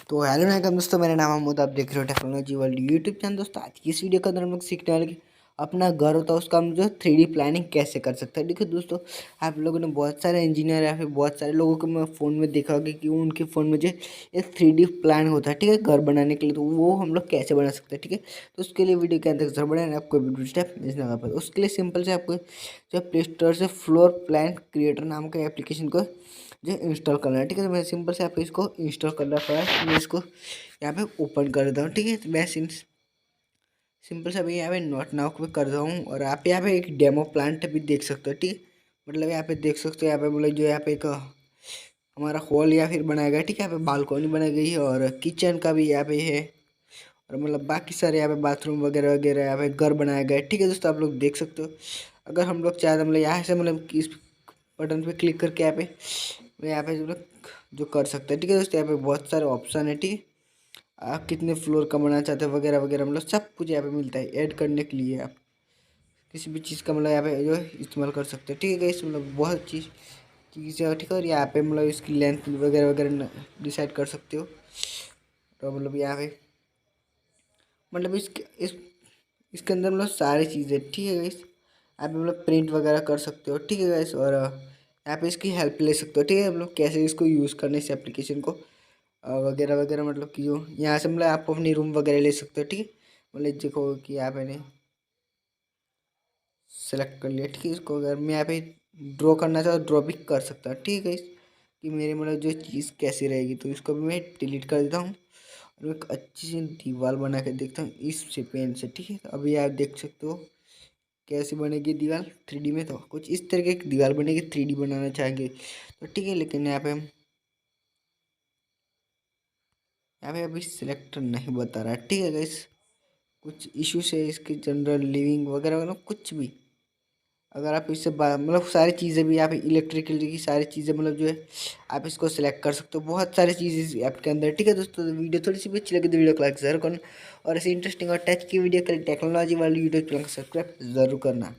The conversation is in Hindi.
तो हेलो वैलकम दोस्तों, मेरा नाम महमूद। आप देख रहे हो टेक्नोलॉजी वर्ल्ड यूट्यूब चैनल। दोस्तों आज की इस वीडियो के अंदर हम लोग सीखने वाले कि अपना घर होता है उसका हम जो 3D प्लानिंग कैसे कर सकते हैं। देखिए दोस्तों, आप लोगों ने बहुत सारे इंजीनियर या फिर बहुत सारे लोगों को मैं फ़ोन में देखा होगा कि उनके फ़ोन में जो एक 3D प्लान होता है, ठीक है, घर बनाने के लिए। तो वो हम लोग कैसे बना सकते हैं, ठीक है। तो उसके लिए वीडियो के अंदर जरूर बनाना, आपको वीडियो स्टेप मिस ना कर पाए। उसके लिए सिंपल से आपको जो प्ले स्टोर से फ्लोर प्लान क्रिएटर नाम का एप्लीकेशन को जो इंस्टॉल करना है, ठीक है। तो मैं सिंपल से आपको इसको इंस्टॉल करना पड़ा, मैं इसको यहाँ पे ओपन कर देता हूँ, ठीक है। तो मैं सिंपल से अभी यहाँ पे नॉट नाउ पे कर रहा हूँ और आप यहाँ पे एक डेमो प्लांट भी देख सकते हो, ठीक है। मतलब यहाँ पे देख सकते हो, यहाँ पे मतलब जो यहाँ पे एक हमारा हॉल या फिर बनाया गया, ठीक है। यहाँ पे बालकनी बनाई गई है और किचन का भी यहाँ पे है और मतलब बाकी सारे यहाँ पे बाथरूम वगैरह वगैरह यहाँ पे घर बनाया गया है, ठीक है दोस्तों। आप लोग देख सकते हो। अगर हम लोग चाहे तो मतलब यहाँ से मतलब इस बटन पे क्लिक करके यहाँ पे जो कर सकते हैं, ठीक है दोस्तों। यहाँ पे बहुत सारे ऑप्शन है, ठीक है। आप कितने फ्लोर का बनाना चाहते हैं वगैरह वगैरह, मतलब सब कुछ यहाँ पे मिलता है। ऐड करने के लिए आप किसी भी चीज़ का मतलब यहाँ पे जो है इस्तेमाल कर सकते हैं, ठीक है गाइस। मतलब बहुत चीज़ है, ठीक है। और यहाँ पे मतलब इसकी लेंथ वगैरह वगैरह डिसाइड कर सकते हो। तो मतलब यहाँ पे मतलब इसके अंदर मतलब सारी चीज़ें, ठीक है गाइस। आप मतलब प्रिंट वगैरह कर सकते हो, ठीक है गाइस। और यहाँ पे इसकी हेल्प ले सकते हो, ठीक है। मतलब कैसे इसको यूज़ करने इस एप्लीकेशन को वगैरह वगैरह, मतलब कि जो यहाँ से मतलब आप अपनी रूम वगैरह ले सकते हो, ठीक है। मतलब देखो कि यहाँ पे ने सेलेक्ट कर लिया, ठीक है। इसको अगर मैं यहाँ पे ड्रॉ करना चाहूँ ड्रॉ भी कर सकता हूँ, ठीक है गाइस। कि मेरे मतलब जो चीज़ कैसी रहेगी, तो इसको भी मैं डिलीट कर देता हूँ और एक अच्छी सी दीवार बना के देखता हूँ इस से पेन से, ठीक है। तो अभी आप देख सकते हो कैसे बनेगी दीवार 3D में। तो कुछ इस तरीके की दीवार बनेगी, 3D बनाना चाहेंगे तो ठीक है। लेकिन यहाँ पे अभी सिलेक्ट नहीं बता रहा, ठीक है गाइस। कुछ इश्यूज है इसकी, जनरल लिविंग वगैरह वगैरह कुछ भी। अगर आप इससे मतलब सारी चीज़ें भी यहाँ पे इलेक्ट्रिकल की सारी चीज़ें मतलब जो है आप इसको सिलेक्ट कर सकते हो। बहुत सारी चीज़ें इस ऐप के अंदर, ठीक है दोस्तों। तो वीडियो थोड़ी सी भी अच्छी लगी तो वीडियो को लाइक जरूर करना और ऐसे इंटरेस्टिंग और टच की वीडियो के लिए टेक्नोलॉजी वाली यूट्यूब चैनल को सब्सक्राइब जरूर करना।